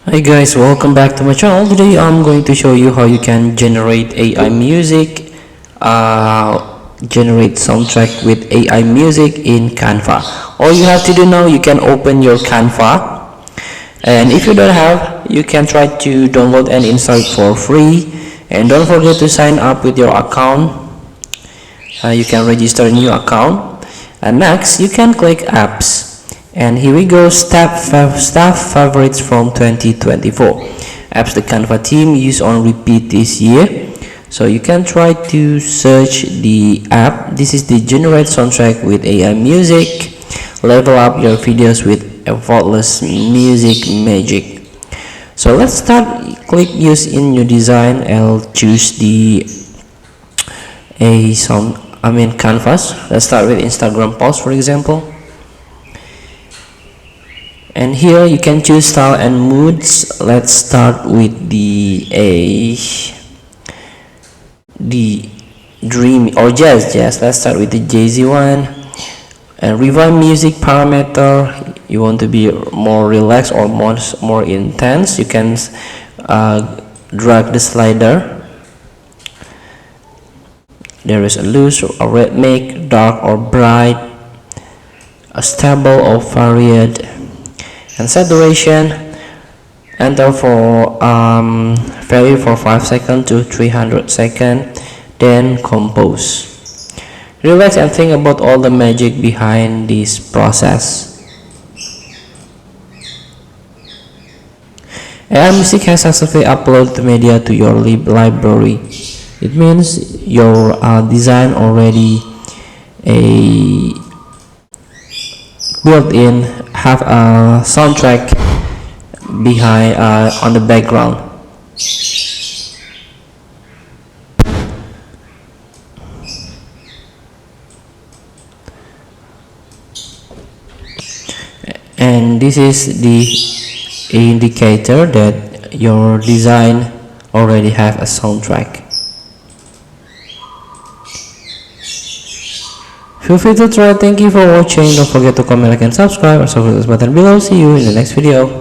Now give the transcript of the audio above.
Hi guys, welcome back to my channel. Today I'm going to show you how you can generate AI music, generate soundtrack with AI music in Canva. All you have to do now, you can open your Canva, and if you don't have, you can try to download and install it for free. And don't forget to sign up with your account. You can register a new account, and next you can click apps. And here we go, staff favorites from 2024 apps the Canva team use on repeat this year. So you can try to search the app. This is the generate soundtrack with AI music. Level up your videos with effortless music magic. So let's start. Click use in your design. I'll choose the canvas. Let's start with Instagram post, for example. And here you can choose style and moods. Let's start with the dreamy or jazz. Let's start with the jazzy one. And revive music parameter. You want to be more relaxed or more intense, you can drag the slider. There is a loose or rhythmic, dark or bright, a stable or varied. And set duration, enter for vary for 5 seconds to 300 seconds, then compose. Relax and think about all the magic behind this process. AI music has successfully uploaded the media to your library. It means your design already built-in have a soundtrack behind on the background. And this is the indicator that your design already have a soundtrack. Feel free to try. Thank you for watching. Don't forget to comment, like, and subscribe. Also, click this button below. See you in the next video.